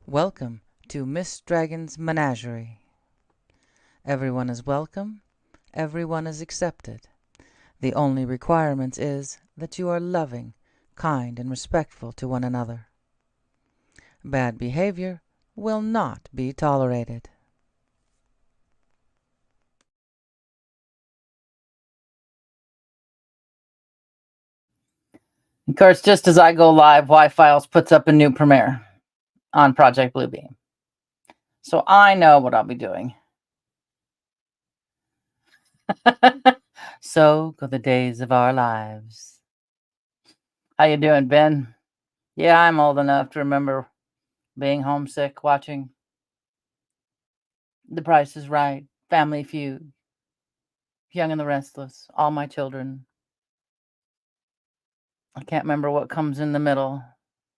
Welcome to Miss Dragon's Menagerie. Everyone is welcome, everyone is accepted. The only requirement is that you are loving, kind, and respectful to one another. Bad behavior will not be tolerated. Of course, just as I go live, Y-Files puts up a new premiere on Project Bluebeam. So I know what I'll be doing. So go the days of our lives. How you doing, Ben? Yeah, I'm old enough to remember being homesick, watching The Price is Right, Family Feud, Young and the Restless, All My Children. I can't remember what comes in the middle.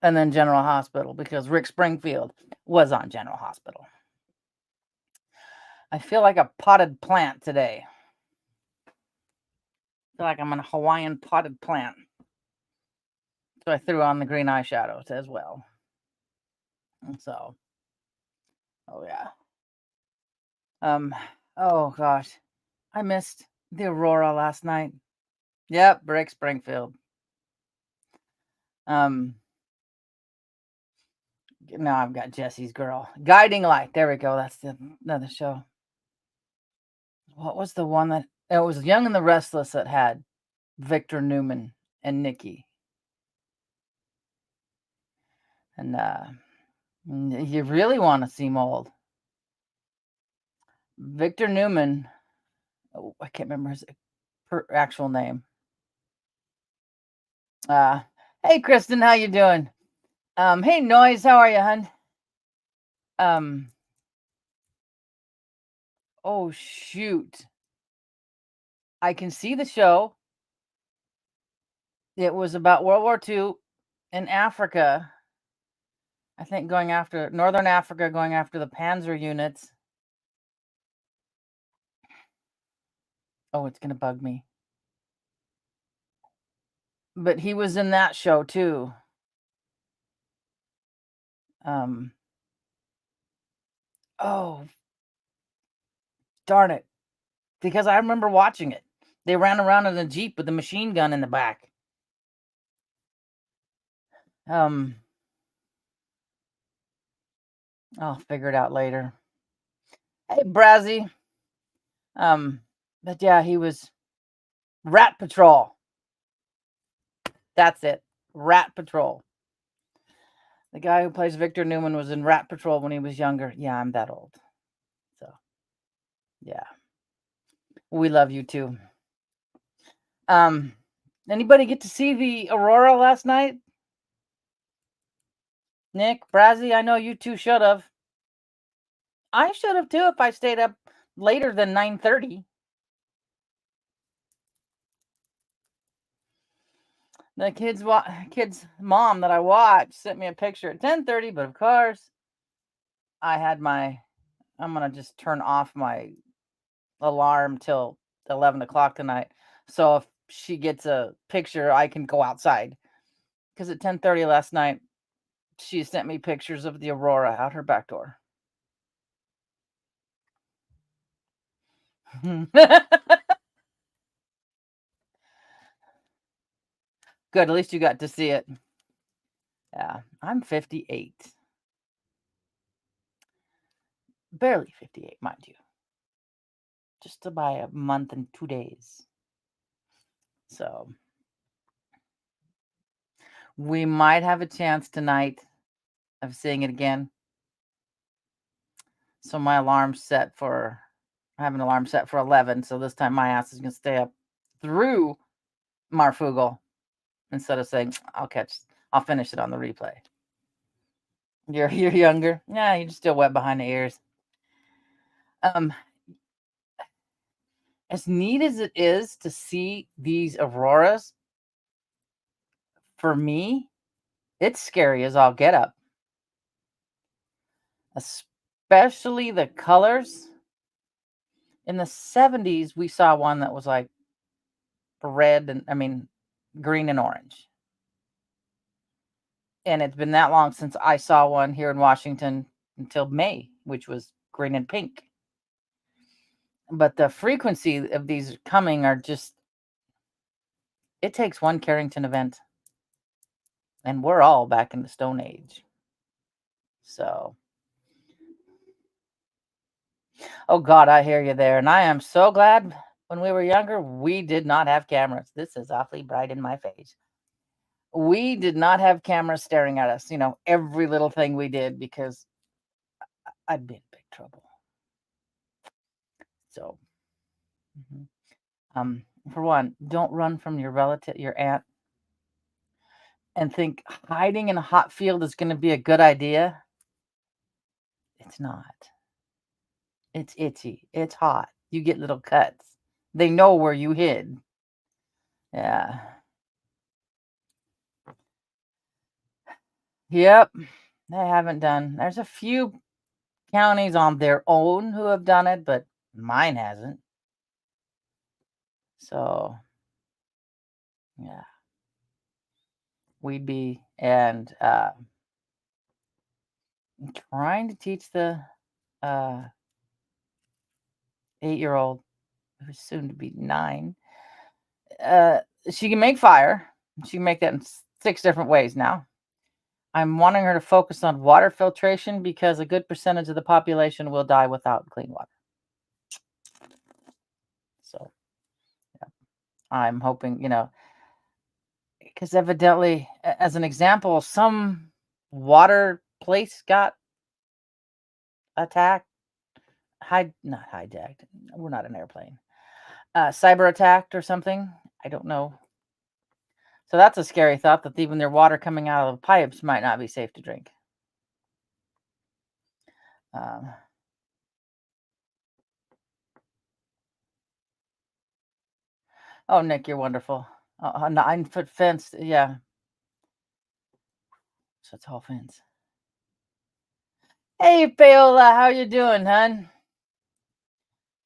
And then General Hospital, because Rick Springfield was on General Hospital. I feel like a potted plant today. I feel like I'm a Hawaiian potted plant. So I threw on the green eyeshadows as well. And so, oh yeah. Oh gosh, I missed the aurora last night. Yep, Rick Springfield. Now I've got Jesse's Girl. Guiding Light. There we go. That's another show. What was the one that it was Young and the Restless that had Victor Newman and Nikki? And you really want to seem old. Victor Newman. Oh, I can't remember his actual name. Hey Kristen, how you doing? Hey Noise, how are you, hun? Oh shoot. I can see the show. It was about World War II in Africa. I think going after Northern Africa, going after the Panzer units. Oh, it's gonna bug me. But he was in that show too. Oh, darn it. Because I remember watching it. They ran around in a Jeep with a machine gun in the back. I'll figure it out later. Hey, Brazzy. But yeah, he was Rat Patrol. That's it. Rat Patrol. The guy who plays Victor Newman was in Rat Patrol when he was younger. Yeah, I'm that old. So, yeah. We love you too. Anybody get to see the aurora last night? Nick, Brazzy, I know you two should have. I should have too if I stayed up later than 9:30. The kid's mom that I watched sent me a picture at 10:30, but of course, I'm gonna just turn off my alarm till 11 o'clock tonight. So if she gets a picture, I can go outside. Because at 10:30 last night, she sent me pictures of the aurora out her back door. Good, at least you got to see it. Yeah, I'm 58. Barely 58, mind you. Just by a month and 2 days. So we might have a chance tonight of seeing it again. So my alarm's set for I have an alarm set for 11, so this time my ass is going to stay up through Marfugal instead of saying I'll finish it on the replay. You're younger? Yeah, you're still wet behind the ears. As neat as it is to see these auroras, for me, it's scary as all get up. Especially the colors. In the 70s, we saw one that was like green and orange. And it's been that long since I saw one here in Washington until May, which was green and pink. But the frequency of these coming are just, it takes one Carrington event, and we're all back in the Stone Age. So, oh God, I hear you there. And I am so glad when we were younger, we did not have cameras. This is awfully bright in my face. We did not have cameras staring at us, every little thing we did, because I'd be in big trouble. So, for one, don't run from your relative, your aunt, and think hiding in a hot field is going to be a good idea. It's not. It's itchy. It's hot. You get little cuts. They know where you hid. Yeah. Yep. They haven't done. There's a few counties on their own who have done it, but mine hasn't. So, yeah. We'd be and trying to teach the 8-year-old, who's soon to be 9, she can make fire. She can make that in 6 different ways now. I'm wanting her to focus on water filtration because a good percentage of the population will die without clean water. So, yeah. I'm hoping, because evidently, as an example, some water place got attacked, not hijacked. We're not an airplane. Cyber attacked or something. I don't know. So that's a scary thought, that even their water coming out of the pipes might not be safe to drink. Oh, Nick, you're wonderful. A 9-foot fence. Yeah. So a tall fence. Hey, Paola, how you doing, hun?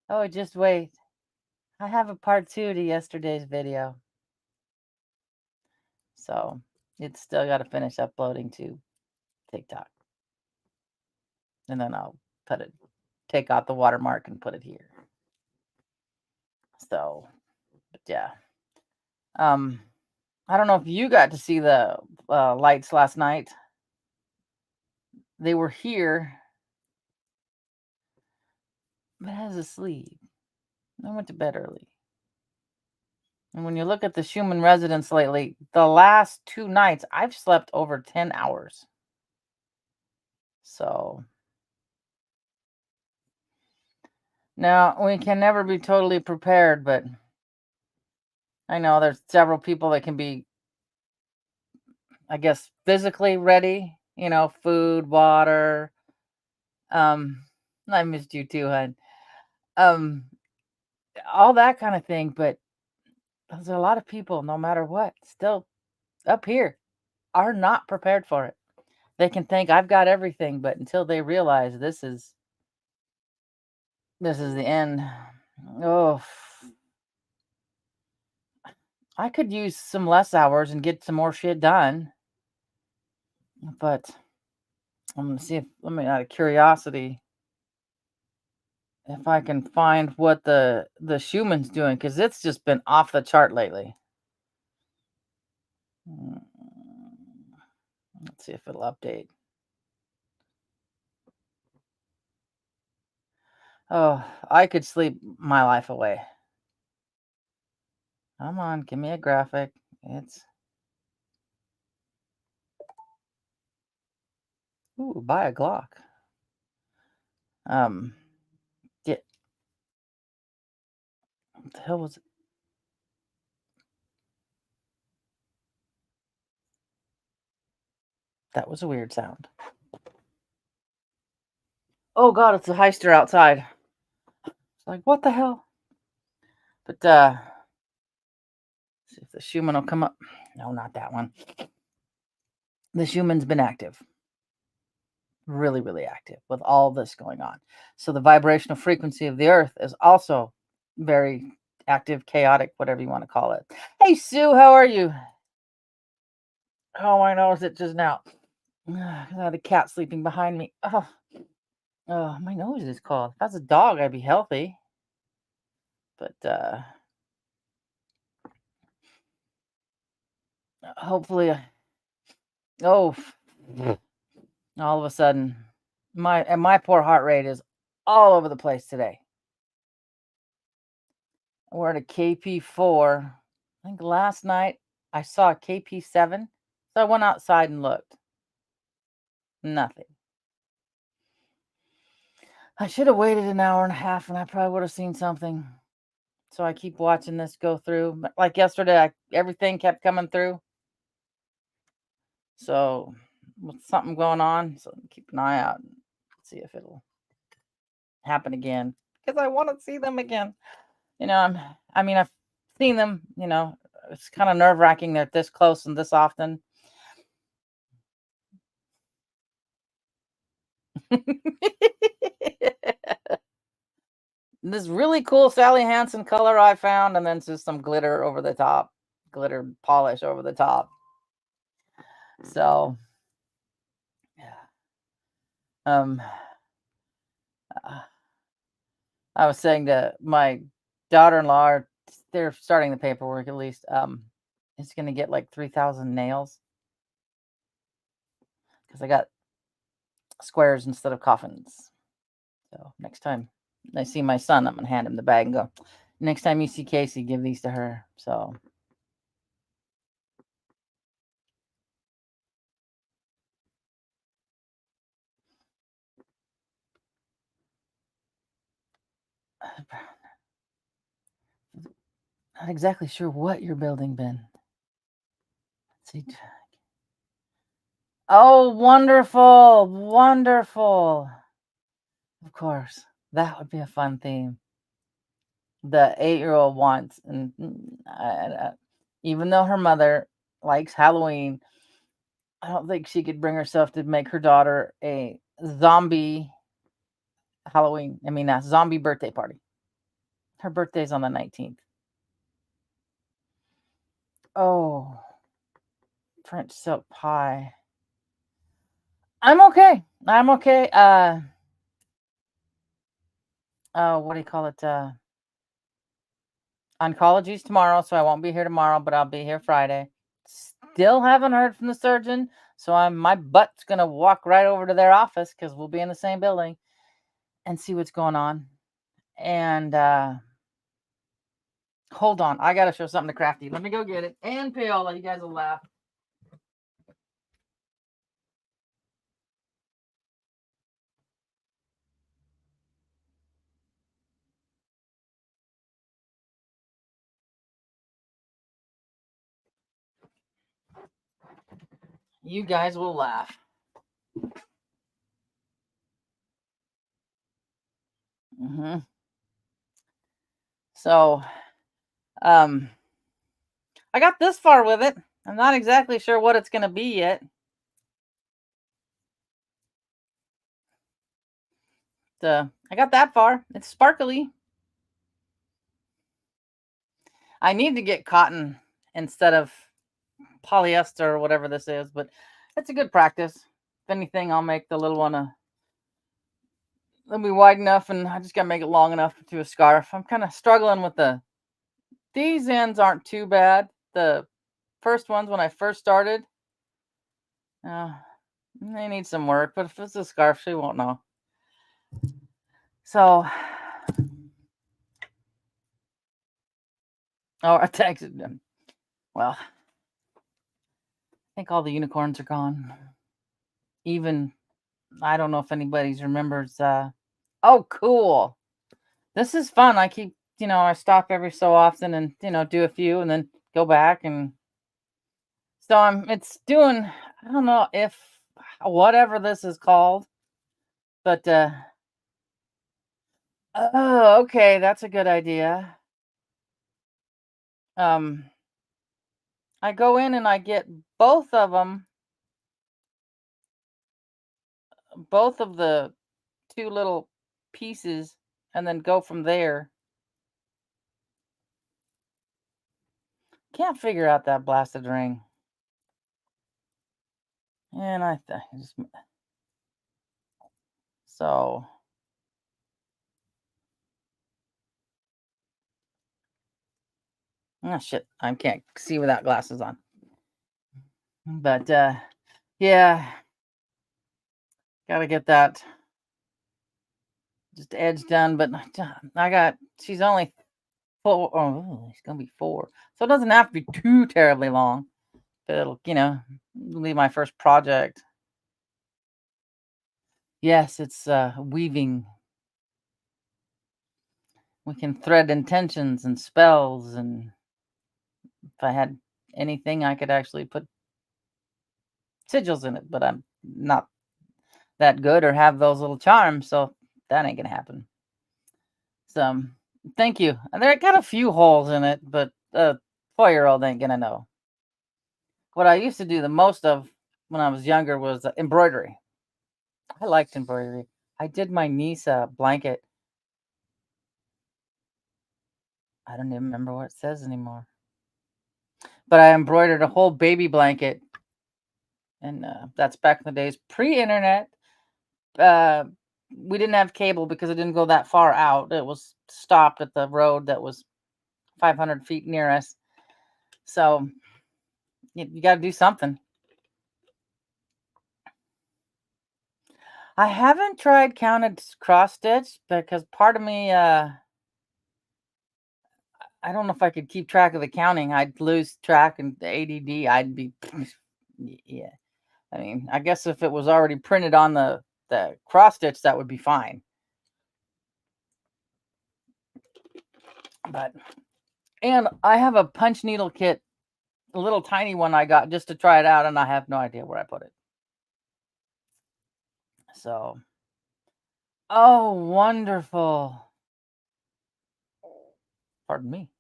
Oh, just wait. I have a part 2 to yesterday's video. So it's still got to finish uploading to TikTok. And then I'll take out the watermark and put it here. So, but yeah. I don't know if you got to see the lights last night. They were here, but I was asleep. I went to bed early. And when you look at the Schumann residence lately, the last 2 nights, I've slept over 10 hours. So, now we can never be totally prepared, but I know there's several people that can be, I guess, physically ready, food, water. I missed you too, hon. All that kind of thing, but there's a lot of people, no matter what, still up here are not prepared for it. They can think I've got everything, but until they realize this is the end. Oh, I could use some less hours and get some more shit done. But I'm gonna see if, let me, out of curiosity, if I can find what the Schumann's doing, because it's just been off the chart lately. Let's see if it'll update. Oh, I could sleep my life away. Come on, give me a graphic. Buy a Glock. Yeah. What the hell was it? That was a weird sound. Oh God, it's a heister outside. It's like, what the hell? But see if the Schumann will come up. No, not that one. The Schumann's been active. Really, really active with all this going on. So the vibrational frequency of the earth is also very active, chaotic, whatever you want to call it. Hey Sue, how are you? Oh, I noticed it just now. 'Cause I had a cat sleeping behind me. Oh, my nose is cold. If that's a dog, I'd be healthy. But hopefully, oh, all of a sudden, my poor heart rate is all over the place today. We're at a KP4. I think last night I saw a KP7, so I went outside and looked. Nothing. I should have waited an hour and a half, and I probably would have seen something. So I keep watching this go through. Like yesterday, everything kept coming through. So with something going on, so keep an eye out and see if it'll happen again. Because I want to see them again. I mean, I've seen them. It's kind of nerve wracking. They're this close and this often. This really cool Sally Hansen color I found, and then just some glitter over the top, glitter polish over the top. So, yeah. Um, uh, I was saying to my daughter-in-law, they're starting the paperwork at least. It's gonna get like 3,000 nails because I got squares instead of coffins. So next time I see my son, I'm gonna hand him the bag and go, next time you see Casey, give these to her. So not exactly sure what you're building, Ben. Let's see. Oh, wonderful, wonderful. Of course, that would be a fun theme. The 8-year-old wants, and even though her mother likes Halloween, I don't think she could bring herself to make her daughter a zombie Halloween. I mean, a zombie birthday party. Her birthday's on the 19th. Oh, French silk pie. I'm okay. I'm okay. What do you call it? Oncology's tomorrow, so I won't be here tomorrow, but I'll be here Friday. Still haven't heard from the surgeon, so my butt's gonna walk right over to their office because we'll be in the same building and see what's going on. And hold on, I gotta show something to Crafty. Let me go get it. And Paola, you guys will laugh. You guys will laugh. So, um, I got this far with it. I'm not exactly sure what it's gonna be yet. I got that far. It's sparkly. I need to get cotton instead of polyester or whatever this is, but it's a good practice. If anything, I'll make the little one it'll be wide enough, and I just gotta make it long enough to a scarf. I'm kind of struggling with these ends aren't too bad. The first ones when I first started, uh, they need some work, but if it's a scarf, she won't know. So, oh, I texted them. Well, I think all the unicorns are gone. Even I don't know if anybody's remembers. Oh, cool. This is fun. I keep, I stop every so often and, do a few and then go back. And so it's doing, I don't know if whatever this is called, but, oh, okay. That's a good idea. Um, I go in and I get both of them, both of the two little pieces, and then go from there. Can't figure out that blasted ring. And I just so oh shit, I can't see without glasses on. But yeah, gotta get that just edge done. But I got she's only 4. Oh, it's gonna be 4, so it doesn't have to be too terribly long. But it'll be my first project. Yes, it's weaving. We can thread intentions and spells, and if I had anything, I could actually put sigils in it. But I'm not that good or have those little charms, so that ain't gonna happen. So thank you. And there got a few holes in it, but a 4-year-old ain't gonna know. What I used to do the most of when I was younger was embroidery. I liked embroidery. I did my niece a blanket. I don't even remember what it says anymore. But I embroidered a whole baby blanket, and that's back in the days pre-internet. Uh, we didn't have cable because it didn't go that far out. It was stopped at the road that was 500 feet near us. So you got to do something. I haven't tried counted cross stitch because part of me, I don't know if I could keep track of the counting. I'd lose track and the ADD. I'd be, yeah. I mean, I guess if it was already printed on the cross stitch, that would be fine. But and I have a punch needle kit, a little tiny one I got just to try it out, and I have no idea where I put it. So, oh, wonderful. Pardon me.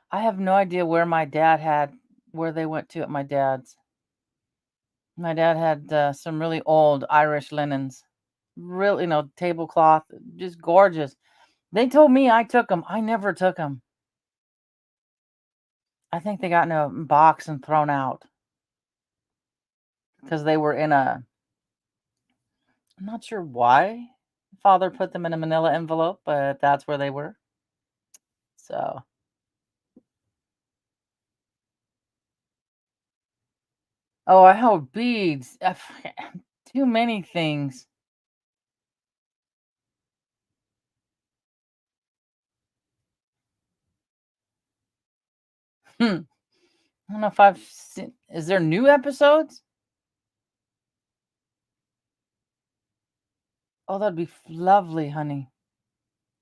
I have no idea where they went to at my dad's. My dad had some really old Irish linens, really, tablecloth, just gorgeous. They told me I took them. I never took them. I think they got in a box and thrown out because they were in a. I'm not sure why. Father put them in a manila envelope, but that's where they were. So, oh, I hope beads. Too many things. Hmm. I don't know if I've seen. Is there new episodes? Oh, that'd be lovely, honey.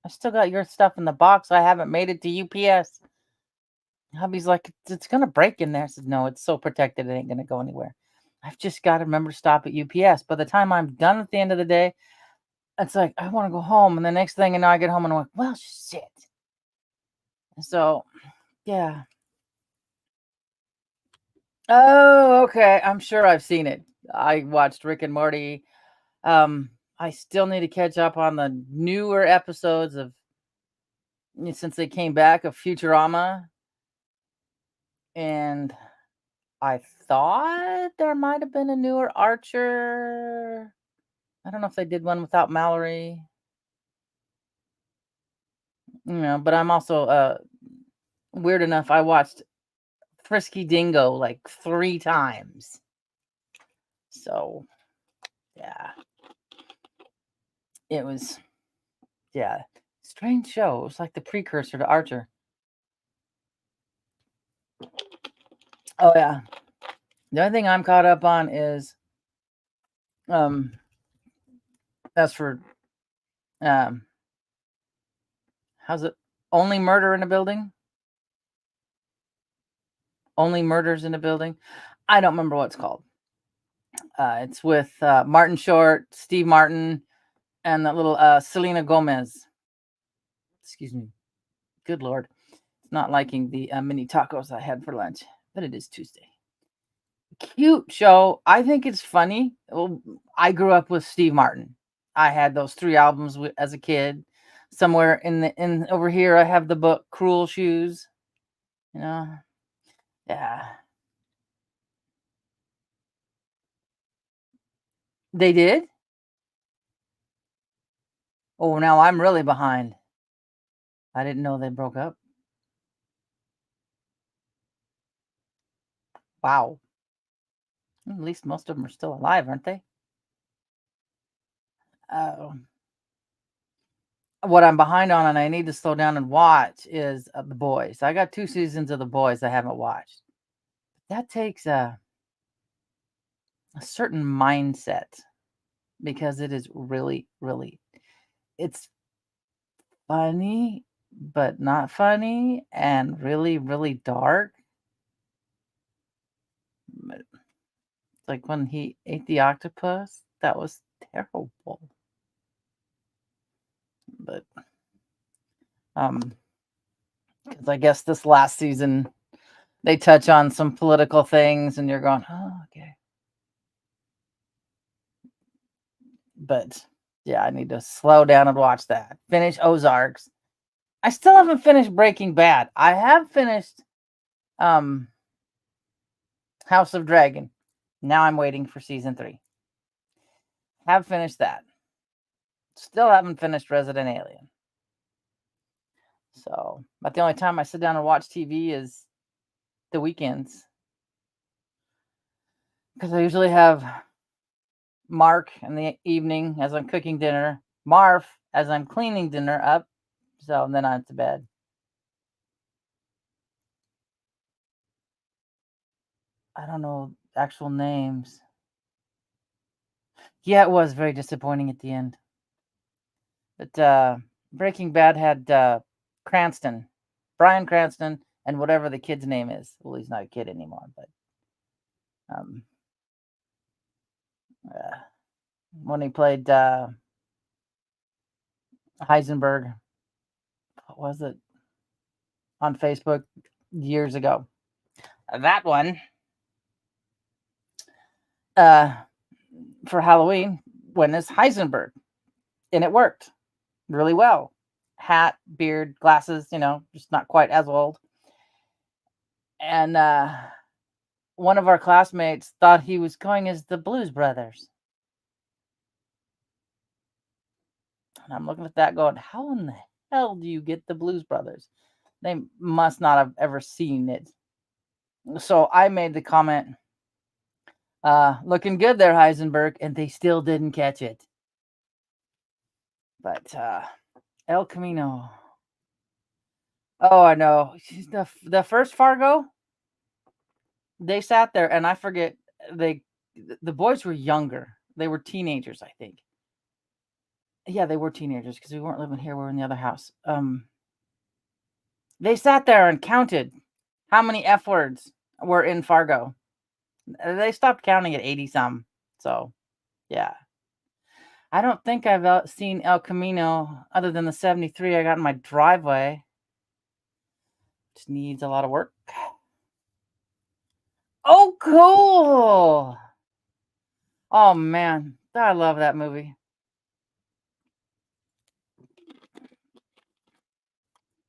I still got your stuff in the box. I haven't made it to UPS. Hubby's like, it's gonna break in there. I said, no, it's so protected, it ain't gonna go anywhere. I've just got to remember to stop at UPS. By the time I'm done at the end of the day, it's like I want to go home, and the next thing you know, I get home and I'm like, well, shit. So, yeah. Oh, okay. I'm sure I've seen it. I watched Rick and Morty. I still need to catch up on the newer episodes of since they came back of Futurama, and I thought there might have been a newer Archer. I don't know if they did one without Mallory. But I'm also weird enough. I watched Frisky Dingo like 3 times. So, yeah. It was yeah, strange show. It was like the precursor to Archer. Oh yeah. The only thing I'm caught up on is um as for um how's it only murder in a building? Only murders in a building? I don't remember what it's called. It's with Martin Short, Steve Martin, and that little Selena Gomez. Excuse me. Good Lord. Not liking the mini tacos I had for lunch, but it is Tuesday. Cute show. I think it's funny. Well, I grew up with Steve Martin. I had those 3 albums as a kid. Somewhere in over here, I have the book Cruel Shoes. You know, yeah. They did? Oh, now I'm really behind. I didn't know they broke up. Wow. At least most of them are still alive, aren't they? Oh. What I'm behind on and I need to slow down and watch is The Boys. I got 2 seasons of The Boys I haven't watched. That takes a certain mindset because it is really, really it's funny, but not funny and really, really dark. But like when he ate the octopus, that was terrible. But, 'cause I guess this last season, they touch on some political things and you're going, "Oh, okay." But, yeah, I need to slow down and watch that. Finish Ozarks. I still haven't finished Breaking Bad. I have finished, um, House of Dragon. Now I'm waiting for season 3. Have finished that. Still haven't finished Resident Alien. So, but the only time I sit down and watch TV is the weekends. Because I usually have Mark in the evening as I'm cooking dinner, Marv as I'm cleaning dinner up. So then I'm to bed. I don't know actual names. Yeah, it was very disappointing at the end. But Breaking Bad had Cranston, Bryan Cranston, and whatever the kid's name is. Well, he's not a kid anymore, but um, uh, when he played Heisenberg, what was it on Facebook years ago? That one uh, for Halloween when it's Heisenberg, and it worked really well. Hat, beard, glasses, just not quite as old. And one of our classmates thought he was going as the Blues Brothers. And I'm looking at that going, how in the hell do you get the Blues Brothers? They must not have ever seen it. So I made the comment, looking good there, Heisenberg, and they still didn't catch it. But El Camino. Oh, I know. The first Fargo, they sat there, and I forget the boys were younger. They were teenagers, I think. Yeah, they were teenagers because we weren't living here. We were in the other house. They sat there and counted how many F words were in Fargo. They stopped counting at 80 some. So, yeah. I don't think I've seen El Camino other than the 73 I got in my driveway. Just needs a lot of work. Oh, cool. Oh, man. I love that movie.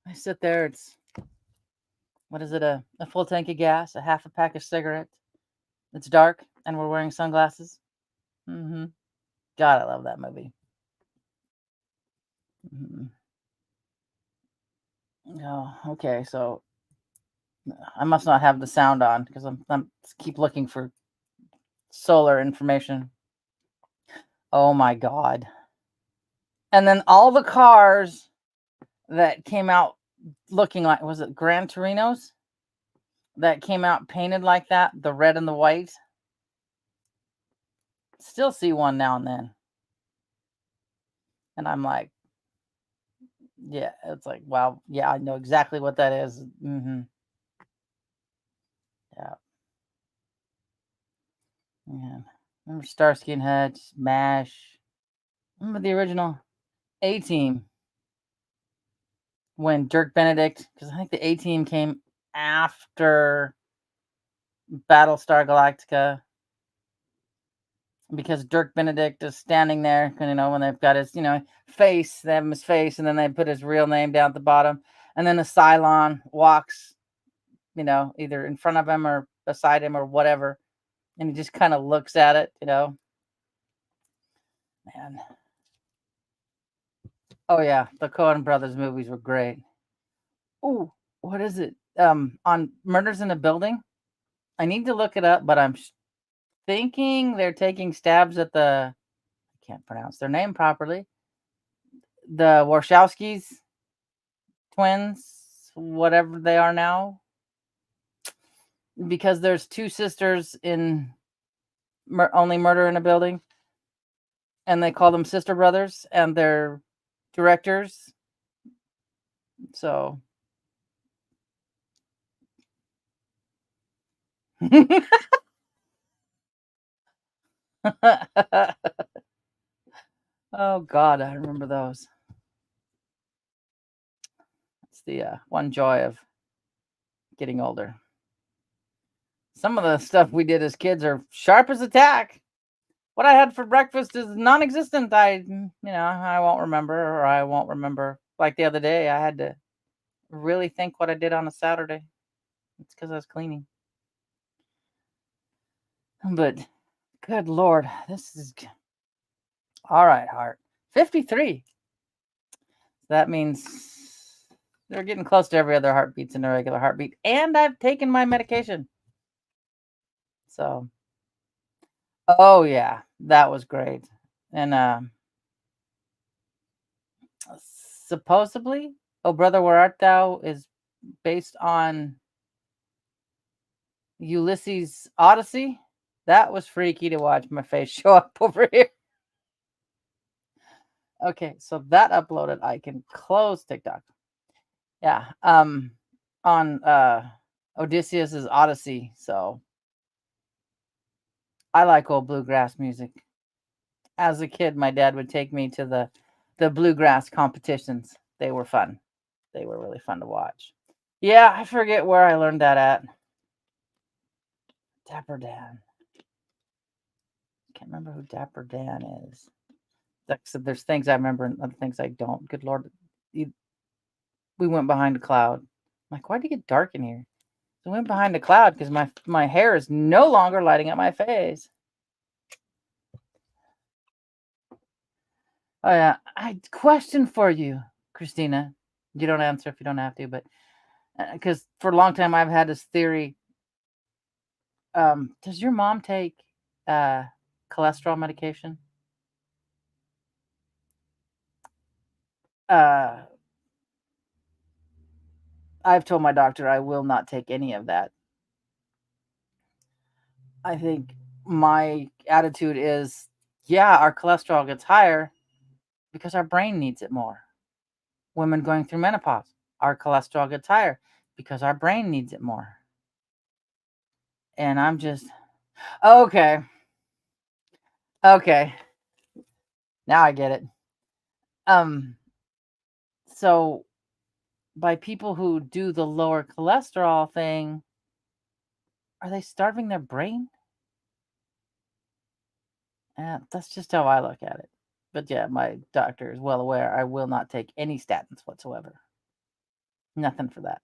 I sit there. What is it? A full tank of gas, a half a pack of cigarettes. It's dark, and we're wearing sunglasses. God, I love that movie. Oh, okay. So I must not have the sound on because I'm keep looking for solar information. Oh my God. And then all the cars that came out looking like, was it Gran Torinos? That came out painted like that, the red and the white. Still see one now and then. And I'm like, yeah, it's like, wow, yeah, I know exactly what that is. Yeah. Yeah. Remember Starsky and Hutch, MASH. Remember the original A-Team when Dirk Benedict, because I think the A-Team came after Battlestar Galactica, because Dirk Benedict is standing there, when they've got his, face, they have his face, and then they put his real name down at the bottom, and then the Cylon walks, either in front of him or beside him or whatever, and he just kind of looks at it. Man. Oh yeah, the Coen Brothers movies were great. Oh, what is it? On Murders in the Building. I need to look it up, but I'm thinking they're taking stabs at the. I can't pronounce their name properly. The Warshawskis twins, whatever they are now, because there's two sisters in Only Murder in a Building, and they call them sister brothers, and they're directors. So. Oh God, I remember those. It's the one joy of getting older. Some of the stuff we did as kids are sharp as a tack. What I had for breakfast is non-existent. I won't remember, or I won't remember. Like the other day, I had to really think what I did on a Saturday. It's because I was cleaning. But good Lord, this is all right, heart. 53. That means they're getting close to every other heartbeat's in a regular heartbeat. And I've taken my medication. So, oh yeah, that was great. And supposedly, Oh Brother, Where Art Thou is based on Ulysses' Odyssey. That was freaky to watch my face show up over here. Okay, so that uploaded. I can close TikTok. Yeah. On Odysseus's Odyssey. So I like old bluegrass music. As a kid, my dad would take me to the bluegrass competitions. They were fun. They were really fun to watch. Yeah, I forget where I learned that at. Dapper Dan. Can't remember who Dapper Dan is. Like I said, there's things I remember and other things I don't. Good Lord. We went behind a cloud. I'm like, why'd it get dark in here? So I went behind a cloud because my hair is no longer lighting up my face. Oh yeah. I question for you, Christina. You don't answer if you don't have to, but because for a long time I've had this theory. Does your mom take cholesterol medication? I've told my doctor I will not take any of that. I think my attitude is, yeah, our cholesterol gets higher because our brain needs it more. Women going through menopause, our cholesterol gets higher because our brain needs it more. And I'm just, okay. Okay. Now I get it. So by people who do the lower cholesterol thing, are they starving their brain? That's just how I look at it. But yeah, my doctor is well aware I will not take any statins whatsoever. Nothing for that.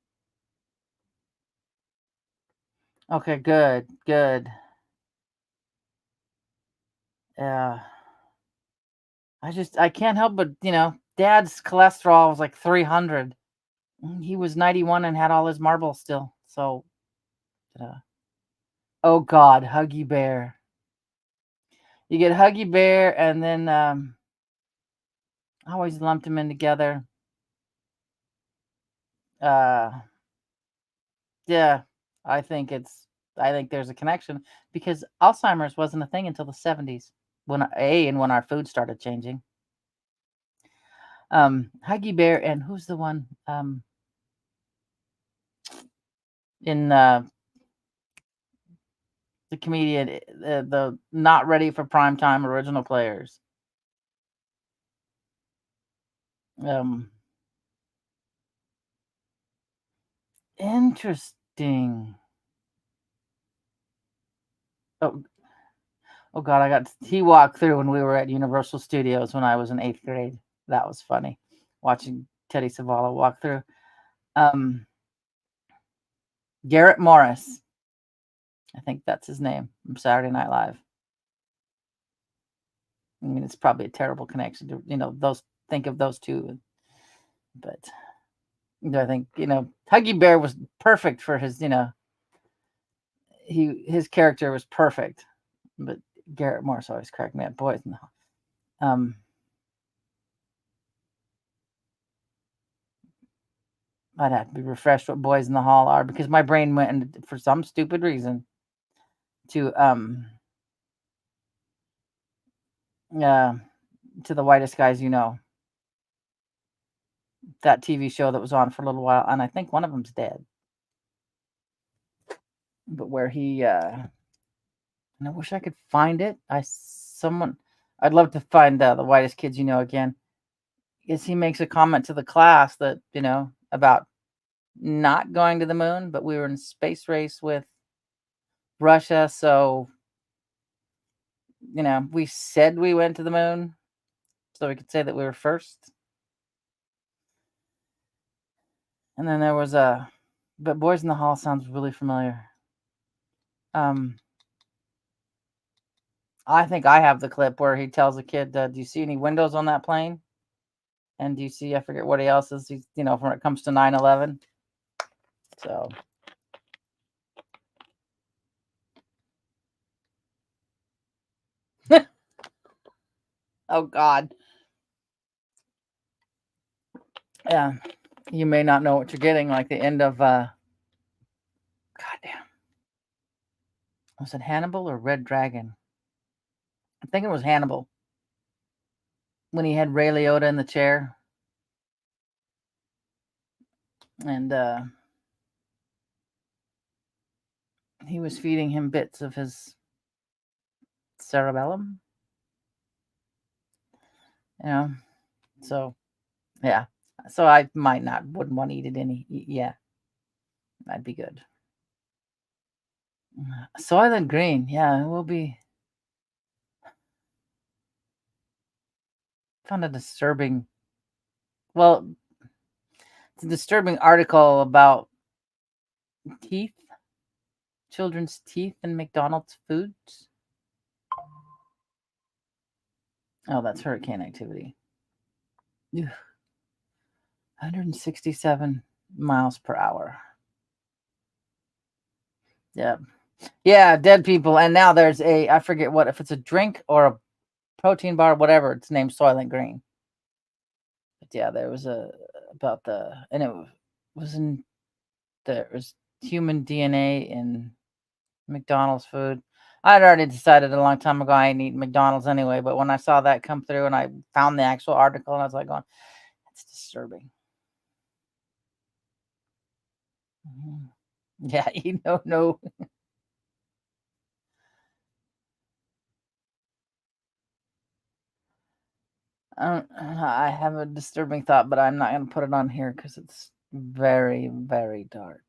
Okay, good, good. Yeah. I can't help but, dad's cholesterol was like 300. He was 91 and had all his marbles still. So, oh God, Huggy Bear. You get Huggy Bear, and then I always lumped them in together. Yeah, I think there's a connection because Alzheimer's wasn't a thing until the 70s and when our food started changing. Huggy Bear, and who's the one in the comedian, the not ready for prime time original players. Interesting. Oh, oh God, he walked through when we were at Universal Studios when I was in 8th grade. That was funny, watching Teddy Savalas walk through. Garrett Morris, I think that's his name from Saturday Night Live. I mean, it's probably a terrible connection to, think of those two. But I think, Huggy Bear was perfect for his, his character was perfect. But Garrett Morris always cracked me up. Boys in the Hall. I'd have to be refreshed what Boys in the Hall are, because my brain went for some stupid reason to The Whitest Guys You Know. That TV show that was on for a little while, and I think one of them's dead. But where he and I wish I could find it. I'd love to find The Whitest Kids You Know again. Is he makes a comment to the class that, about not going to the moon, but we were in a space race with Russia, so we said we went to the moon so we could say that we were first. And then there was but Boys in the Hall sounds really familiar. I think I have the clip where he tells a kid, do you see any windows on that plane? And do you see, I forget what else is, when it comes to 9/11. So. Oh, God. Yeah. You may not know what you're getting, like the end of, goddamn. Was it Hannibal or Red Dragon? I think it was Hannibal. When he had Ray Liotta in the chair. And he was feeding him bits of his cerebellum. So, yeah. So I wouldn't want to eat it any. Yeah. That'd be good. Soylent Green. Yeah, it will be. Found a disturbing. Well, it's a disturbing article about teeth, children's teeth in McDonald's foods. Oh, that's hurricane activity. 167 miles per hour. Yeah. Yeah, dead people. And now there's I forget what, if it's a drink or a protein bar, whatever, it's named Soylent Green. But yeah, there was and it was there was human DNA in McDonald's food. I'd already decided a long time ago I ain't eating McDonald's anyway, but when I saw that come through and I found the actual article, and I was like going, that's disturbing. Yeah, no. I have a disturbing thought, but I'm not going to put it on here because it's very, very dark.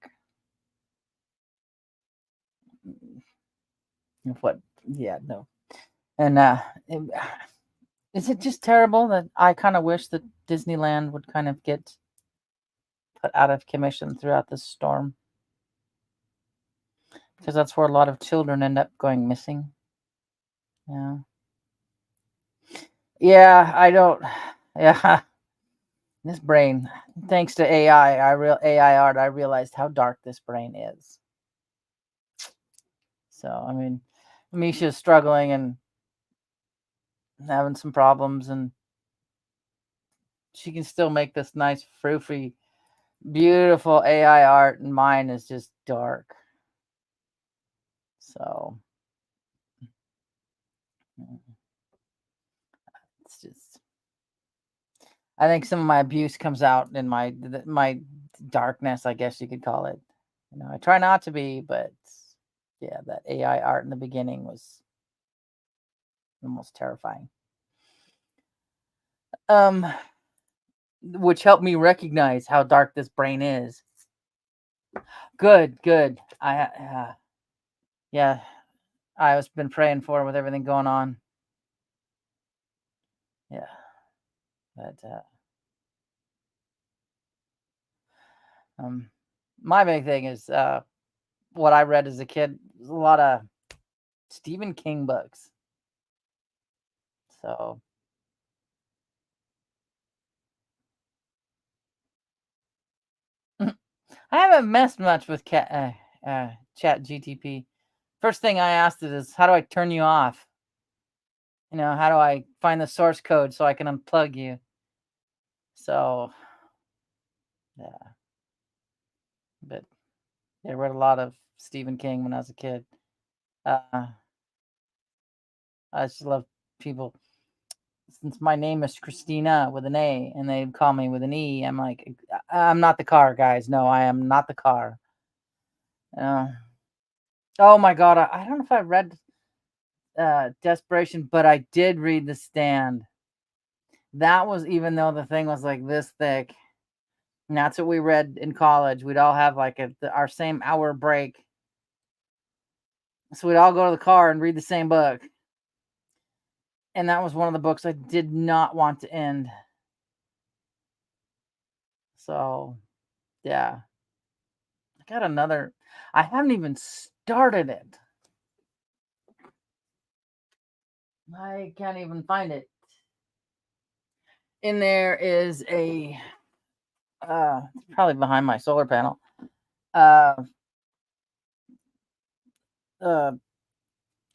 What? Yeah, no. And is it just terrible that I kind of wish that Disneyland would kind of get put out of commission throughout this storm? Because that's where a lot of children end up going missing. Yeah. Yeah, I don't. Yeah. This brain, thanks to AI art, I realized how dark this brain is. So, I mean, Misha's struggling and having some problems, and she can still make this nice, froofy, beautiful AI art, and mine is just dark. So, it's just, I think some of my abuse comes out in my darkness, I guess you could call it. I try not to be, but yeah, that AI art in the beginning was almost terrifying. Which helped me recognize how dark this brain is. Good. Yeah, I was been praying for with everything going on. Yeah, but my big thing is what I read as a kid. A lot of Stephen King books. So I haven't messed much with Chat GTP. First thing I asked it is, how do I turn you off? How do I find the source code so I can unplug you? So yeah, but I read a lot of Stephen King when I was a kid. Uh, I just love people. Since my name is Christina with an A and they call me with an E, I'm like, I'm not the car, guys. No, I am not the car. Uh, oh my God. I don't know if I read Desperation, but I did read The Stand. That was, even though the thing was like this thick, and that's what we read in college. We'd all have like our same hour break. So we'd all go to the car and read the same book. And that was one of the books I did not want to end. So, yeah. I got another. I haven't even started it. I can't even find it. In there is a probably behind my solar panel. Uh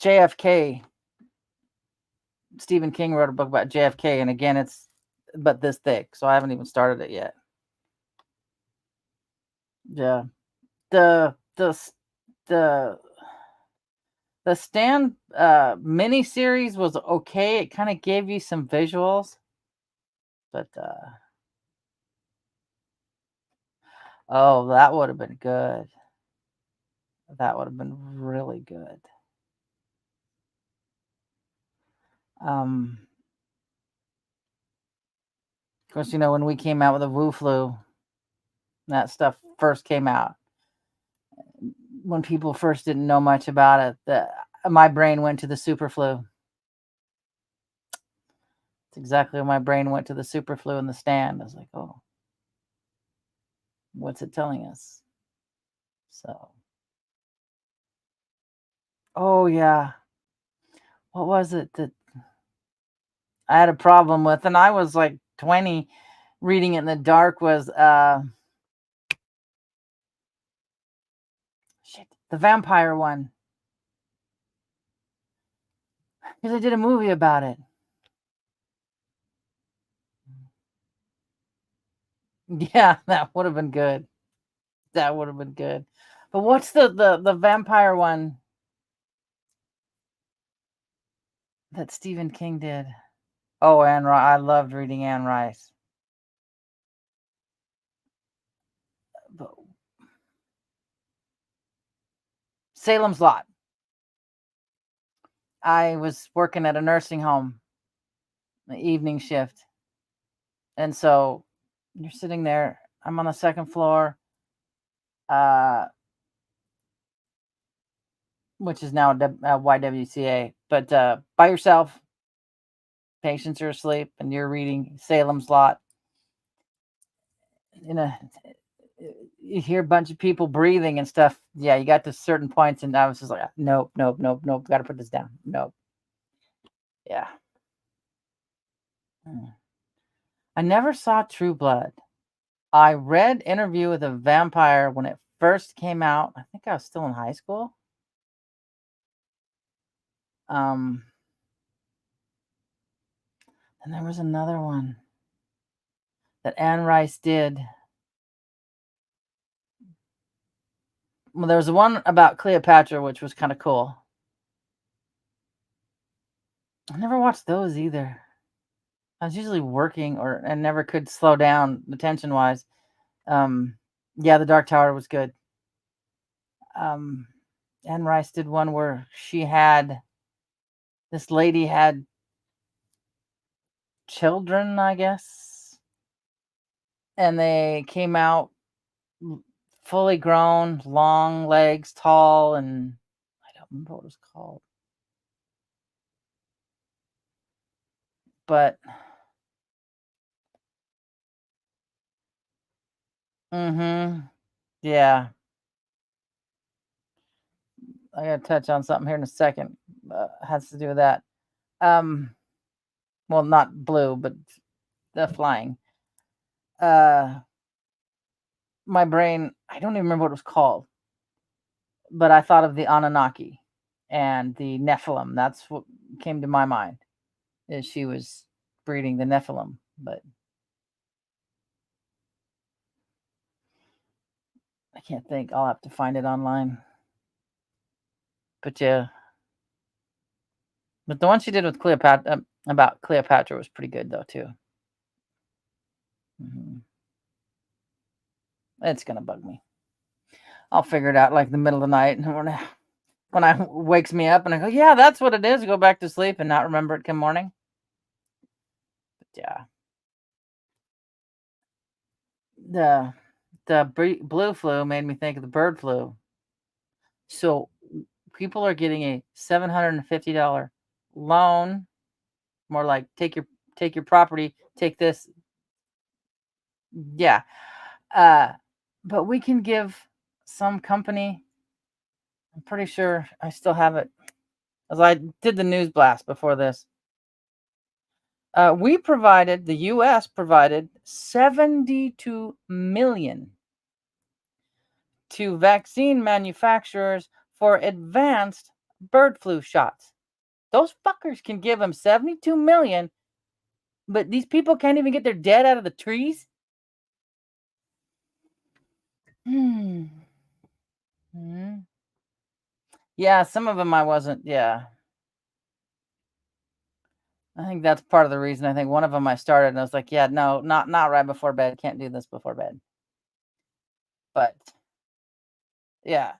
JFK. Stephen King wrote a book about JFK, and again, it's but this thick, so I haven't even started it yet. Yeah, the the the the Stand mini series was okay. It kind of gave you some visuals, but oh, that would have been good. That would have been really good. Of course, when we came out with the Wu Flu, that stuff first came out. When people first didn't know much about it, my brain went to the Super Flu. It's exactly when my brain went to the Super Flu in The Stand. I was like, oh, what's it telling us? So, oh yeah, what was it that I had a problem with? And I was like 20, reading it in the dark. Was shit, the vampire one, because I did a movie about it. Yeah, that would have been good. That would have been good. But what's the vampire one that Stephen King did? Oh, Anne Rice. I loved reading Anne Rice. But Salem's Lot. I was working at a nursing home, the evening shift. And so you're sitting there. I'm on the second floor, uh, which is now YWCA, but by yourself. Patients are asleep, and you're reading Salem's Lot. You know, you hear a bunch of people breathing and stuff. Yeah, you got to certain points, and I was just like, nope, nope, nope, nope. Got to put this down. Nope. Yeah. Mm. I never saw True Blood. I read Interview with a Vampire when it first came out. I think I was still in high school. Um, and there was another one that Anne Rice did. Well, there was one about Cleopatra, which was kind of cool. I never watched those either. I was usually working and never could slow down attention wise. Yeah, The Dark Tower was good. Um, Anne Rice did one where this lady had children, I guess, and they came out fully grown, long legs, tall, and I don't remember what it was called. But yeah, I gotta touch on something here in a second. Has to do with that. Um, Well, not blue, but the flying. My brain, I don't even remember what it was called, but I thought of the Anunnaki and the Nephilim. That's what came to my mind. Is she was breeding the Nephilim, but I can't think. I'll have to find it online. But yeah, but the one she did with Cleopatra about Cleopatra was pretty good though too. Mhm. It's gonna bug me. I'll figure it out like the middle of the night when I wakes me up and I go, yeah, that's what it is. Go back to sleep and not remember it come morning. But yeah, the blue flu made me think of the bird flu. So people are getting a $750 loan, more like take your property, take this. Yeah. Uh, but we can give some company, I'm pretty sure I still have it, as I did the news blast before this. The U.S. provided 72 million to vaccine manufacturers for advanced bird flu shots. Those fuckers can give them 72 million, but these people can't even get their dead out of the trees. Hmm. Mhm. Yeah, some of them I wasn't. Yeah, I think that's part of the reason. I think one of them I started and I was like, yeah, no, not right before bed. Can't do this before bed. But yeah,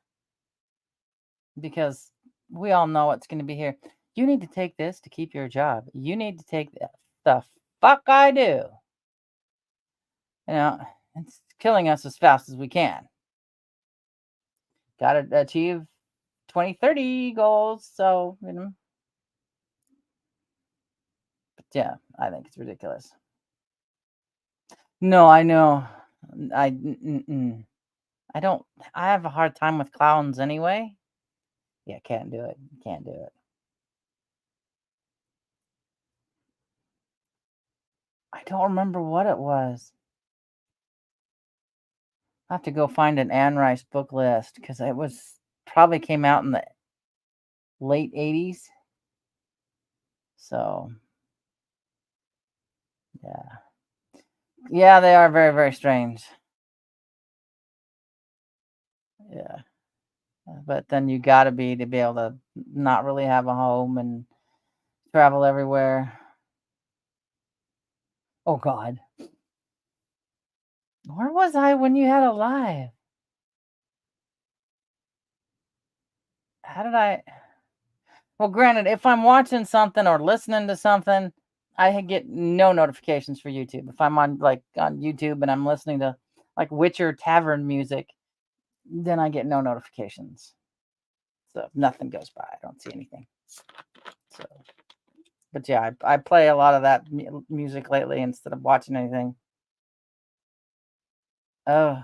because we all know it's going to be here. You need to take this to keep your job. You need to take that. The fuck I do. You know, it's killing us as fast as we can. Got to achieve 2030 goals. So, but yeah, I think it's ridiculous. No, I know. I, I don't, I have a hard time with clowns anyway. Yeah, can't do it. Can't do it. I don't remember what it was. I have to go find an Anne Rice book list because it was probably came out in the late 80s. So, yeah. Yeah, they are very, very strange. Yeah. But then you got to be able to not really have a home and travel everywhere. Oh, God. Where was I when you had a live? How did I? Well, granted, if I'm watching something or listening to something, I get no notifications for YouTube. If I'm on YouTube and I'm listening to like Witcher Tavern music, then I get no notifications. So if nothing goes by, I don't see anything. So, but yeah, I play a lot of that music lately instead of watching anything. Oh,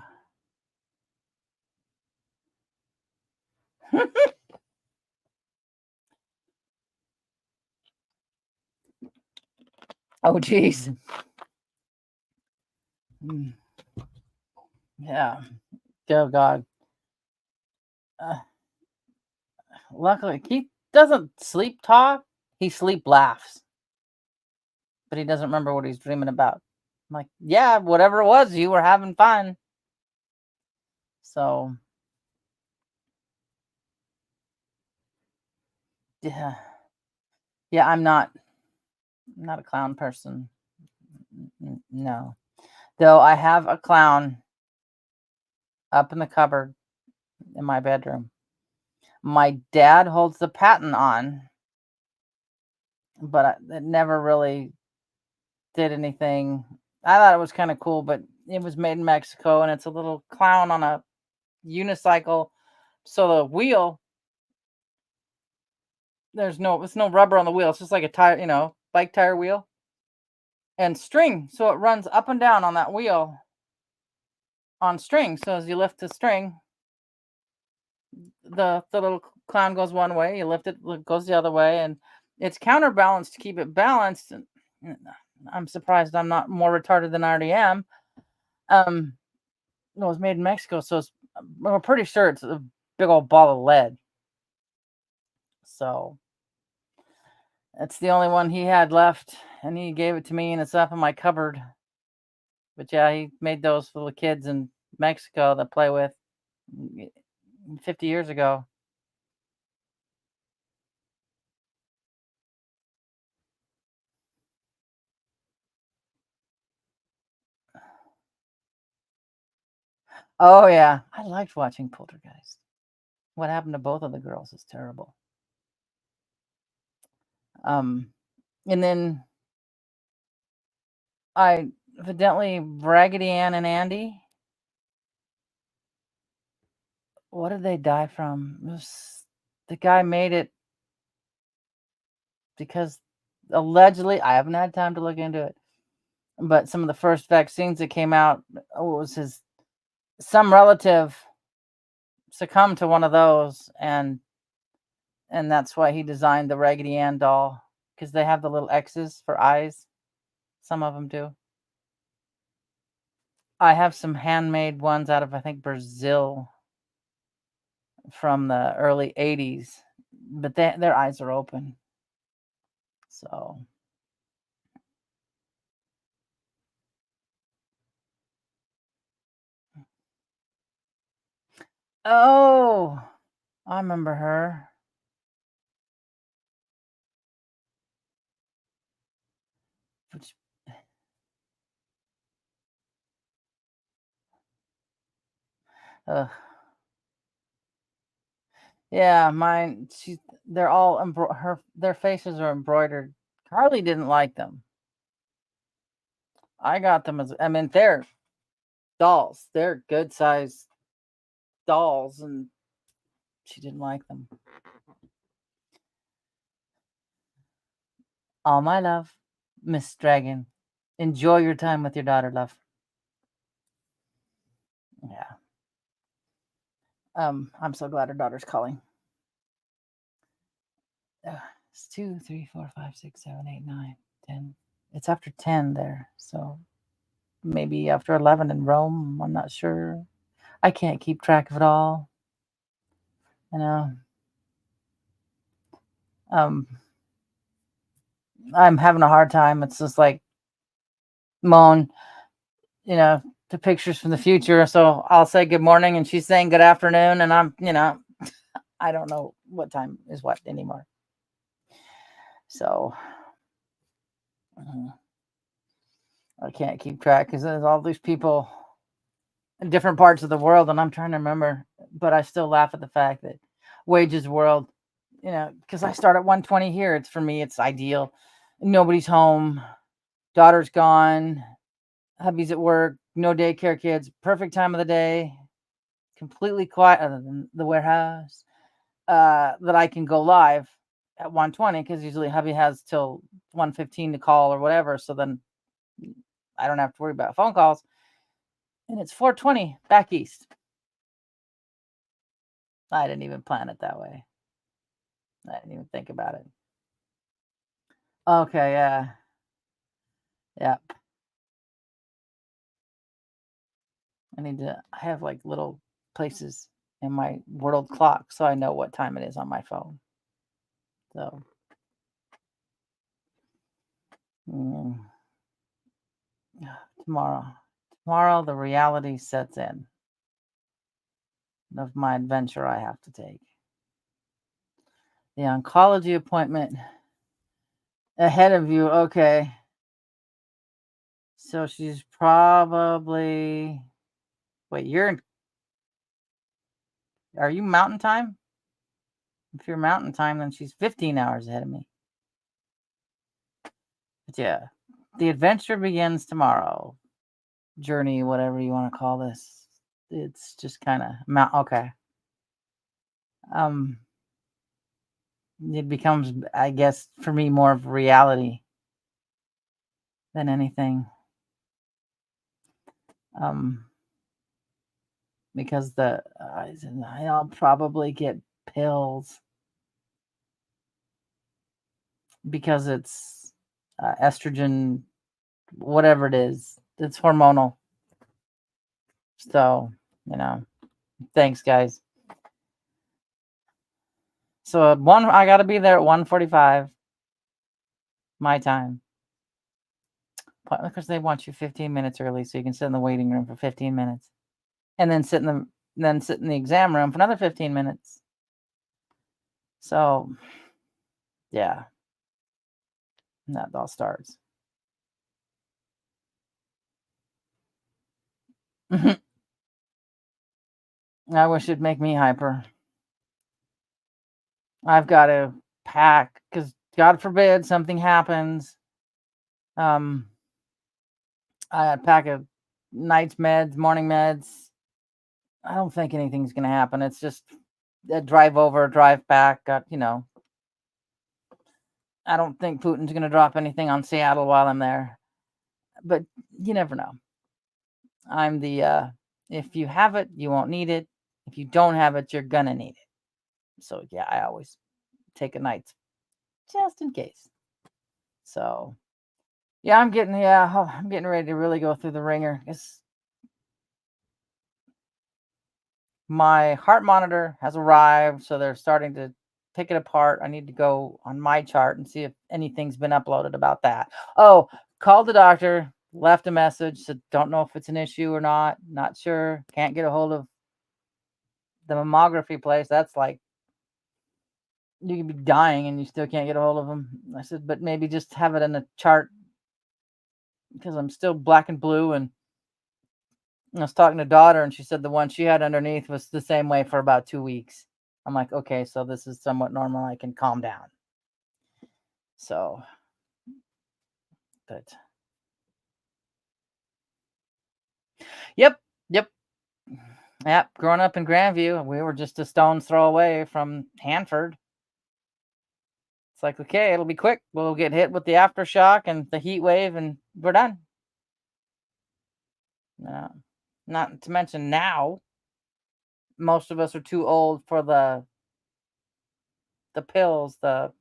oh, geez. Mm, yeah. Oh God. Uh, Luckily, he doesn't sleep talk. He sleep laughs, but he doesn't remember what he's dreaming about. I'm like, yeah, whatever it was, you were having fun. So, yeah, yeah, I'm not a clown person. No, though I have a clown up in the cupboard in my bedroom. My dad holds the patent on, but it never really did anything. I thought it was kind of cool, but it was made in Mexico, and it's a little clown on a unicycle. So the wheel, it's no rubber on the wheel. It's just like a tire, bike tire wheel and string. So it runs up and down on that wheel on string. So as you lift the string, the little clown goes one way. You lift it, it goes the other way, and it's counterbalanced to keep it balanced. And I'm surprised I'm not more retarded than I already am. Um, it was made in Mexico, so we're pretty sure it's a big old ball of lead. So that's the only one he had left, and he gave it to me, and it's up in my cupboard. But yeah, he made those for the kids in Mexico that play with 50 years ago. Oh yeah, I liked watching Poltergeist. What happened to both of the girls is terrible. Um, and then I evidently Raggedy Ann and Andy. What did they die from? The guy made it because allegedly, I haven't had time to look into it, but some of the first vaccines that came out was some relative succumbed to one of those, and that's why he designed the Raggedy Ann doll, because they have the little X's for eyes. Some of them do. I have some handmade ones out of, I think, Brazil from the early 80s, but their eyes are open. So, oh, I remember her. Which, yeah, mine. They're all their faces are embroidered. Carly didn't like them. I got them I mean, they're dolls. They're good sized dolls, and she didn't like them. All my love, Miss Dragon. Enjoy your time with your daughter, love. Yeah. I'm so glad her daughter's calling. It's 2, 3, 4, 5, 6, 7, 8, 9, 10. It's after 10 there, so maybe after 11 in Rome. I'm not sure. I can't keep track of it all. You know. Um, I'm having a hard time. It's just like Moan, the pictures from the future. So I'll say good morning, and she's saying good afternoon, and I don't know what time is what anymore. So I can't keep track because there's all these people in different parts of the world, and I'm trying to remember, but I still laugh at the fact that Wages World, because I start at 1:20 here. It's for me, it's ideal. Nobody's home, daughter's gone, hubby's at work, no daycare kids, perfect time of the day, completely quiet other than the warehouse, that I can go live at 1:20 because usually hubby has till 1:15 to call or whatever. So then I don't have to worry about phone calls. And it's 4:20 back east. I didn't even plan it that way. I didn't even think about it. Okay, yeah. Yeah. I have like little places in my world clock so I know what time it is on my phone. So, mm, tomorrow the reality sets in of my adventure I have to take. The oncology appointment ahead of you. Okay. So she's probably, wait, are you mountain time? If you're mountain time, then she's 15 hours ahead of me. But yeah, the adventure begins tomorrow. Journey, whatever you want to call this. It's just kind of okay. Um, it becomes, I guess, for me more of reality than anything. Because I'll probably get pills because it's estrogen, whatever it is. It's hormonal. So, thanks, guys. So I got to be there at 1:45 my time. Because they want you 15 minutes early so you can sit in the waiting room for 15 minutes. And then sit in the exam room for another 15 minutes. So, yeah. That all starts. I wish it'd make me hyper. I've got to pack because God forbid something happens. I pack a night's meds, morning meds. I don't think anything's gonna happen. It's just a drive over, drive back. I don't think Putin's gonna drop anything on Seattle while I'm there, but you never know. I'm the if you have it, you won't need it. If you don't have it, you're gonna need it. So yeah, I always take a night just in case. So yeah, I'm getting ready to really go through the ringer. My heart monitor has arrived, so they're starting to pick it apart. I need to go on my chart and see if anything's been uploaded about that. Oh, called the doctor, left a message, said don't know if it's an issue or not sure, can't get a hold of the mammography place. That's like you could be dying and you still can't get a hold of them. I said, but maybe just have it in a chart because I'm still black and blue. And I was talking to daughter, and she said the one she had underneath was the same way for about 2 weeks. I'm like, okay, so this is somewhat normal. I can calm down. So, but yep. Growing up in Grandview, we were just a stone's throw away from Hanford. It's like, okay, it'll be quick. We'll get hit with the aftershock and the heat wave, and we're done. Not to mention now, most of us are too old for the pills, the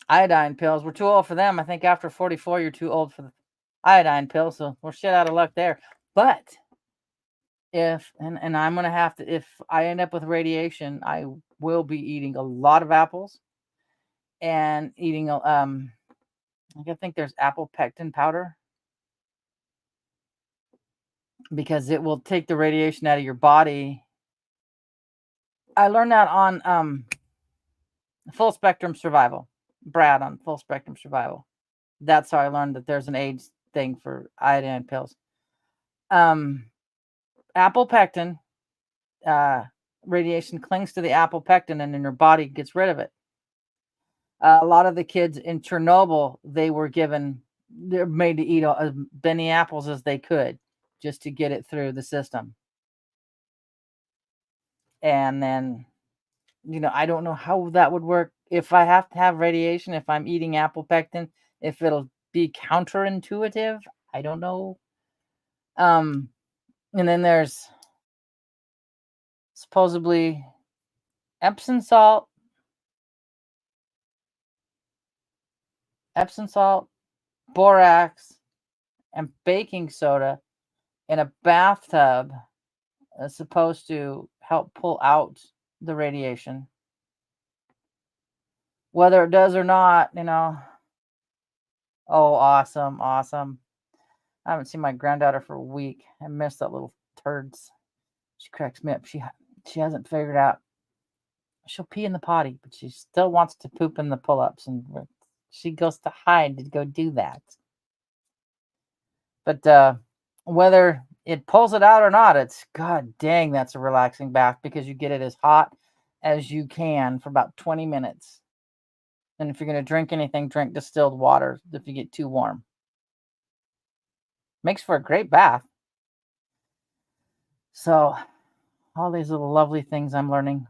iodine pills. We're too old for them. I think after 44, you're too old for the iodine pill. So we're shit out of luck there. But if I'm gonna have to, if I end up with radiation, I will be eating a lot of apples and eating I think there's apple pectin powder because it will take the radiation out of your body. I learned that on Full Spectrum Survival. Brad on Full Spectrum Survival. That's how I learned that there's an age thing for iodine pills. Apple pectin, radiation clings to the apple pectin and then your body gets rid of it. A lot of the kids in Chernobyl, they're made to eat as many apples as they could just to get it through the system. And then, I don't know how that would work if I have to have radiation, if I'm eating apple pectin, if it'll be counterintuitive. I don't know. And then there's supposedly Epsom salt, borax, and baking soda in a bathtub is supposed to help pull out the radiation. Whether it does or not, Oh, awesome. I haven't seen my granddaughter for a week. I miss that little turds. She cracks me up. She hasn't figured out. She'll pee in the potty, but she still wants to poop in the pull-ups, and she goes to hide to go do that. But whether it pulls it out or not, it's god dang, that's a relaxing bath because you get it as hot as you can for about 20 minutes. And if you're going to drink anything, drink distilled water if you get too warm. Makes for a great bath. So, all these little lovely things I'm learning.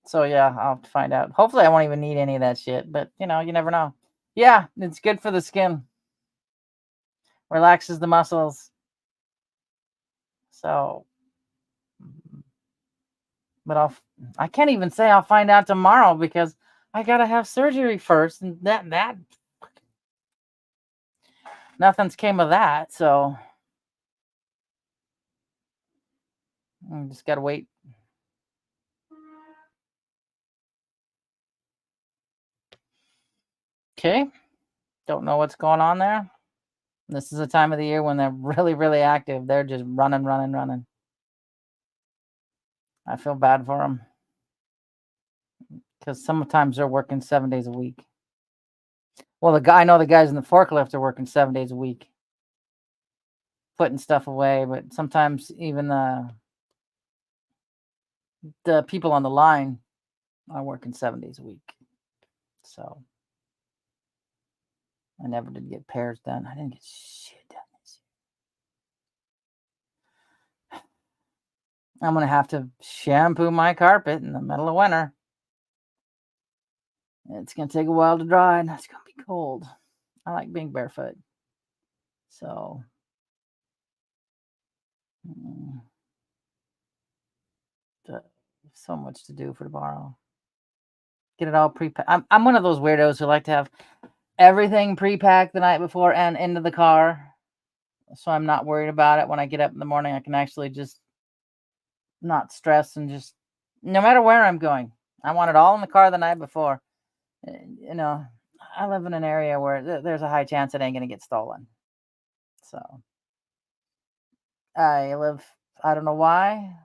So, yeah, I'll have to find out. Hopefully, I won't even need any of that shit, but you never know. Yeah, it's good for the skin, relaxes the muscles. So, but I can't even say I'll find out tomorrow because I gotta have surgery first, and that nothing's came of that. So I just gotta wait. Okay, don't know what's going on there. This is the time of the year when they're really, really active. They're just running, running, running. I feel bad for them because sometimes they're working 7 days a week. Well, I know the guys in the forklift are working 7 days a week, putting stuff away. But sometimes even the people on the line are working 7 days a week. So I never did get pairs done. I didn't get shit done this year. I'm gonna have to shampoo my carpet in the middle of winter. It's gonna take a while to dry, and it's gonna be cold. I like being barefoot, so mm, so much to do for tomorrow. Get it all pre-packed. I'm one of those weirdos who like to have everything pre-packed the night before and into the car, so I'm not worried about it when I get up in the morning. I can actually just not stress and just no matter where I'm going, I want it all in the car the night before. You know, I live in an area where there's a high chance it ain't gonna get stolen. So I live. I don't know why,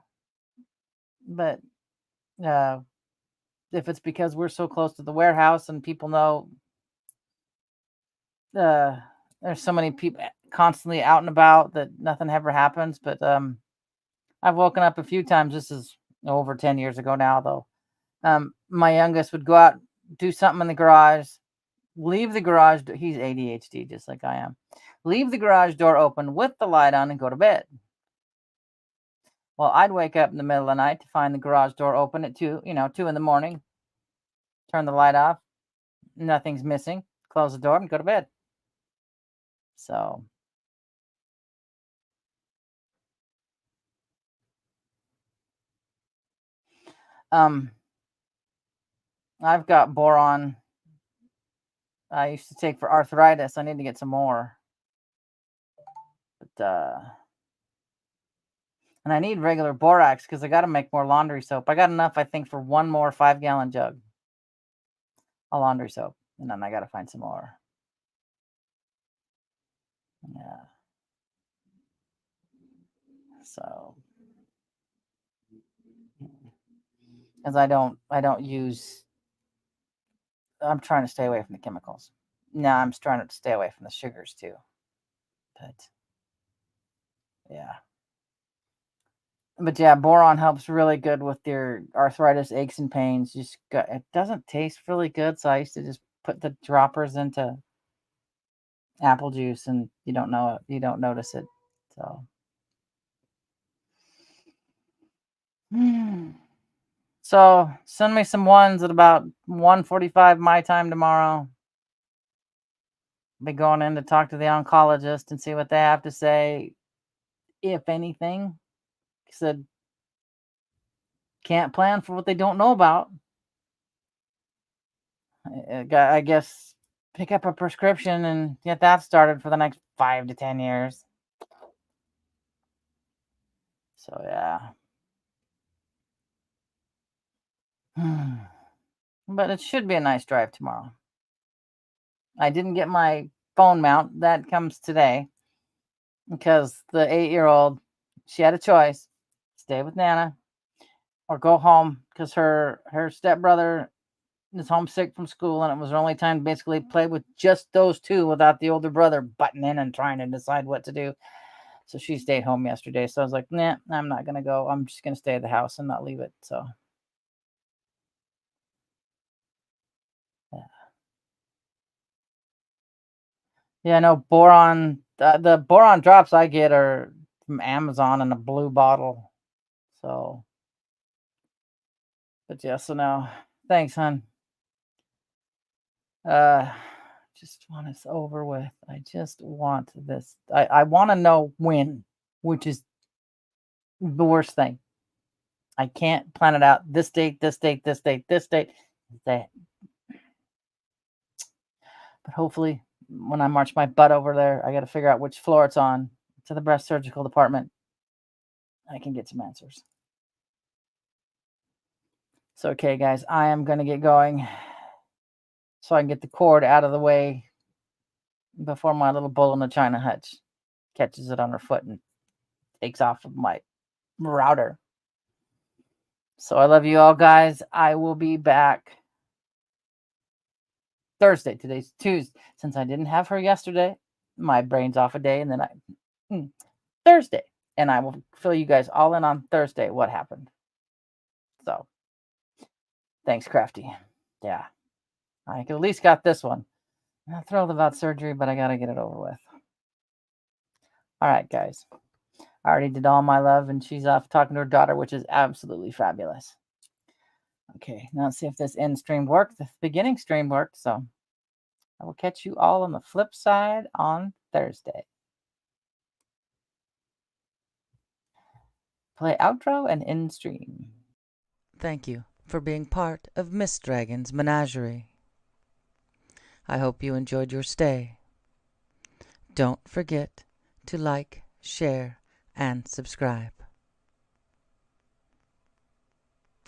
but uh, if it's because we're so close to the warehouse and people know uh, there's so many people constantly out and about that nothing ever happens. But I've woken up a few times. This is over 10 years ago now, though. My youngest would go out, do something in the garage, leave the garage. He's ADHD, just like I am. Leave the garage door open with the light on and go to bed. Well, I'd wake up in the middle of the night to find the garage door open at 2 in the morning. Turn the light off. Nothing's missing. Close the door and go to bed. So, um, I've got boron. I used to take for arthritis. I need to get some more, but and I need regular borax because I got to make more laundry soap. I got enough, I think, for one more 5-gallon jug of laundry soap, and then I got to find some more. Yeah. So, because I don't use. I'm trying to stay away from the chemicals. No, I'm trying to stay away from the sugars too. But yeah. But yeah, boron helps really good with your arthritis, aches and pains. It doesn't taste really good, so I used to just put the droppers into apple juice, and you don't know it, you don't notice it. So, so send me some ones at about 1:45 my time tomorrow. Be going in to talk to the oncologist and see what they have to say, if anything. Said can't plan for what they don't know about. I guess pick up a prescription and get that started for the next 5 to 10 years. So yeah. But it should be a nice drive tomorrow. I didn't get my phone mount. That comes today because the 8-year-old, she had a choice: stay with Nana or go home because her stepbrother is homesick from school, and it was her only time to basically play with just those two without the older brother butting in and trying to decide what to do. So she stayed home yesterday. So I was like, nah, I'm not gonna go. I'm just gonna stay at the house and not leave it. So yeah, yeah. No boron. The boron drops I get are from Amazon in a blue bottle. So, but yeah. So now, thanks, hon. Uh, just want this over with. I just want this. I want to know when, which is the worst thing. I can't plan it out this date, this date, this date, this date. But hopefully, when I march my butt over there, I got to figure out which floor it's on to the breast surgical department. I can get some answers. So, okay, guys, I am going to get going so I can get the cord out of the way before my little bull in the china hutch catches it on her foot and takes off of my router. So I love you all, guys. I will be back Thursday. Today's Tuesday. Since I didn't have her yesterday, my brain's off a day, and then Thursday. And I will fill you guys all in on Thursday what happened. So thanks, Crafty. Yeah. I at least got this one. I'm not thrilled about surgery, but I got to get it over with. All right, guys. I already did all my love, and she's off talking to her daughter, which is absolutely fabulous. Okay, now let's see if this end stream worked. The beginning stream worked, so I will catch you all on the flip side on Thursday. Play outro and end stream. Thank you for being part of Miss Dragon's menagerie. I hope you enjoyed your stay. Don't forget to like, share, and subscribe.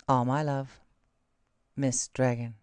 All my love, Miss Dragon.